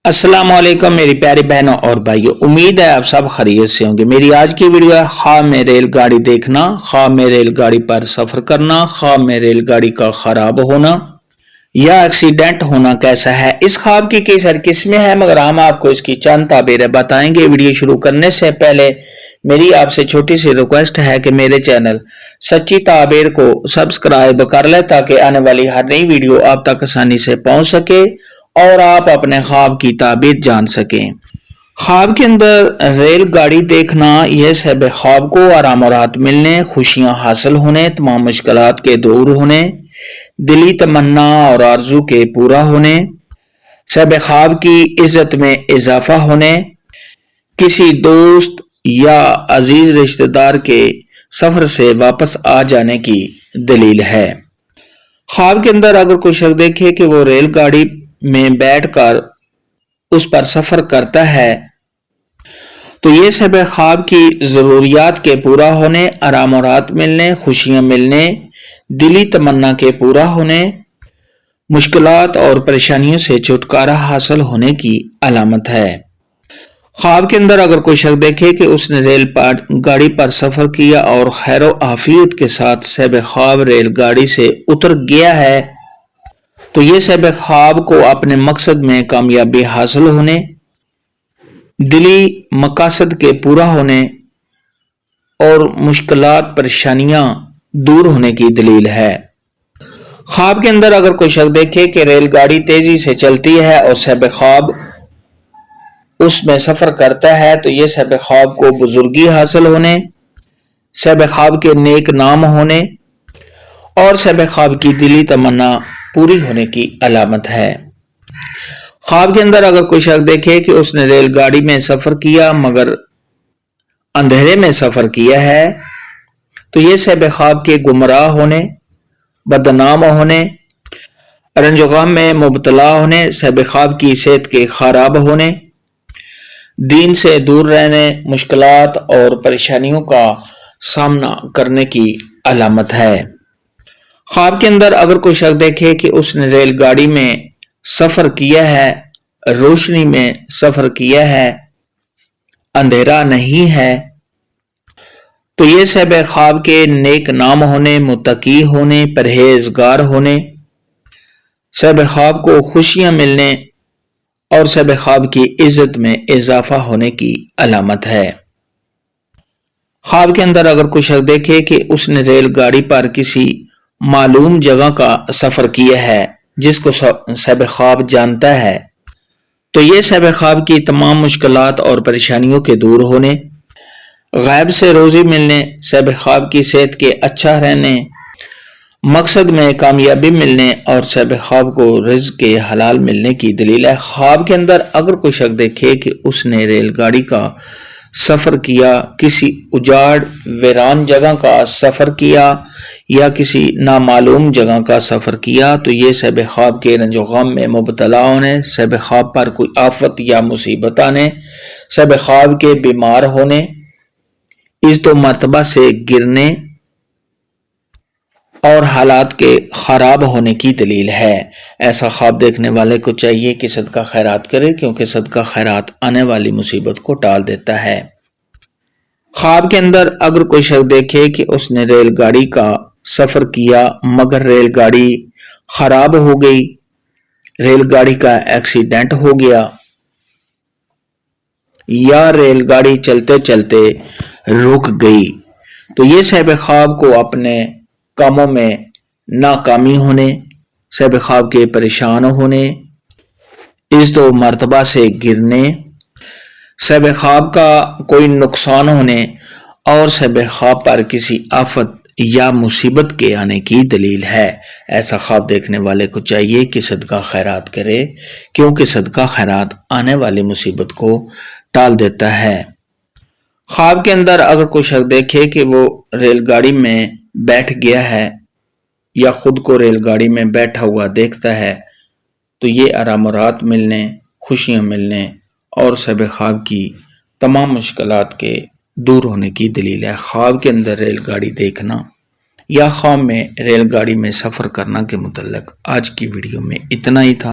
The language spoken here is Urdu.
السلام علیکم میری پیاری بہنوں اور بھائیوں، امید ہے آپ سب خیریت سے ہوں گے۔ میری آج کی ویڈیو ہے خواب میں ریل گاڑی دیکھنا، خواب میں ریل گاڑی پر سفر کرنا، خواب میں ریل گاڑی کا خراب ہونا یا ایکسیڈنٹ ہونا کیسا ہے۔ اس خواب کی کئی ساری قسمیں ہیں مگر ہم آپ کو اس کی چند تعبیریں بتائیں گے۔ ویڈیو شروع کرنے سے پہلے میری آپ سے چھوٹی سی ریکویسٹ ہے کہ میرے چینل سچی تعبیر کو سبسکرائب کر لیں تاکہ آنے والی ہر نئی ویڈیو آپ تک آسانی سے پہنچ سکے اور آپ اپنے خواب کی تعبیر جان سکیں۔ خواب کے اندر ریل گاڑی دیکھنا یہ صاحب خواب کو آرام و راحت ملنے، خوشیاں حاصل ہونے، تمام مشکلات کے دور ہونے، دلی تمنا اور آرزو کے پورا ہونے، صاحب خواب کی عزت میں اضافہ ہونے، کسی دوست یا عزیز رشتہ دار کے سفر سے واپس آ جانے کی دلیل ہے۔ خواب کے اندر اگر کوئی شخص دیکھے کہ وہ ریل گاڑی میں بیٹھ کر اس پر سفر کرتا ہے تو یہ سب خواب کی ضروریات کے پورا ہونے، آرام و راحت ملنے، خوشیاں ملنے، دلی تمنا کے پورا ہونے، مشکلات اور پریشانیوں سے چھٹکارا حاصل ہونے کی علامت ہے۔ خواب کے اندر اگر کوئی شخص دیکھے کہ اس نے ریل گاڑی پر سفر کیا اور خیر و عافیت کے ساتھ صاحب خواب ریل گاڑی سے اتر گیا ہے تو یہ صاحب خواب کو اپنے مقصد میں کامیابی حاصل ہونے، دلی مقاصد کے پورا ہونے اور مشکلات پریشانیاں دور ہونے کی دلیل ہے۔ خواب کے اندر اگر کوئی شخص دیکھے کہ ریل گاڑی تیزی سے چلتی ہے اور صاحب خواب اس میں سفر کرتا ہے تو یہ صاحب خواب کو بزرگی حاصل ہونے، صاحب خواب کے نیک نام ہونے اور صاحب خواب کی دلی تمنا پوری ہونے کی علامت ہے۔ خواب کے اندر اگر کوئی شخص دیکھے کہ اس نے ریل گاڑی میں سفر کیا مگر اندھیرے میں سفر کیا ہے تو یہ صاحب خواب کے گمراہ ہونے، بدنام ہونے، رنج و غم میں مبتلا ہونے، صاحب خواب کی صحت کے خراب ہونے، دین سے دور رہنے، مشکلات اور پریشانیوں کا سامنا کرنے کی علامت ہے۔ خواب کے اندر اگر کوئی شخص دیکھے کہ اس نے ریل گاڑی میں سفر کیا ہے، روشنی میں سفر کیا ہے، اندھیرا نہیں ہے تو یہ صاحب خواب کے نیک نام ہونے، متقی ہونے، پرہیزگار ہونے، صاحب خواب کو خوشیاں ملنے اور صاحب خواب کی عزت میں اضافہ ہونے کی علامت ہے۔ خواب کے اندر اگر کوئی شخص دیکھے کہ اس نے ریل گاڑی پر کسی معلوم جگہ کا سفر کیا ہے جس کو صاحب خواب جانتا ہے تو یہ صاحب خواب کی تمام مشکلات اور پریشانیوں کے دور ہونے، غیب سے روزی ملنے، صاحب خواب کی صحت کے اچھا رہنے، مقصد میں کامیابی ملنے اور صاحب خواب کو رزق کے حلال ملنے کی دلیل ہے۔ خواب کے اندر اگر کوئی شخص دیکھے کہ اس نے ریل گاڑی کا سفر کیا، کسی اجاڑ ویران جگہ کا سفر کیا یا کسی نامعلوم جگہ کا سفر کیا تو یہ صاحب خواب کے رنج و غم میں مبتلا ہونے، صاحب خواب پر کوئی آفت یا مصیبت آنے، صاحب خواب کے بیمار ہونے، عزت و مرتبہ سے گرنے اور حالات کے خراب ہونے کی دلیل ہے۔ ایسا خواب دیکھنے والے کو چاہیے کہ صدقہ خیرات کرے کیونکہ صدقہ خیرات آنے والی مصیبت کو ٹال دیتا ہے۔ خواب کے اندر اگر کوئی شخص دیکھے کہ اس نے ریل گاڑی کا سفر کیا مگر ریل گاڑی خراب ہو گئی، ریل گاڑی کا ایکسیڈنٹ ہو گیا یا ریل گاڑی چلتے چلتے رک گئی تو یہ صاحب خواب کو اپنے کاموں میں ناکامی ہونے، صاحب خواب کے پریشان ہونے، عزت و مرتبہ سے گرنے، صاحب خواب کا کوئی نقصان ہونے اور صاحب خواب پر کسی آفت یا مصیبت کے آنے کی دلیل ہے۔ ایسا خواب دیکھنے والے کو چاہیے کہ صدقہ خیرات کرے کیونکہ صدقہ خیرات آنے والی مصیبت کو ٹال دیتا ہے۔ خواب کے اندر اگر کوئی شخص دیکھے کہ وہ ریل گاڑی میں بیٹھ گیا ہے یا خود کو ریل گاڑی میں بیٹھا ہوا دیکھتا ہے تو یہ آرام و راحت ملنے، خوشیاں ملنے اور صاحب خواب کی تمام مشکلات کے دور ہونے کی دلیل ہے۔ خواب کے اندر ریل گاڑی دیکھنا یا خواب میں ریل گاڑی میں سفر کرنا کے متعلق آج کی ویڈیو میں اتنا ہی تھا۔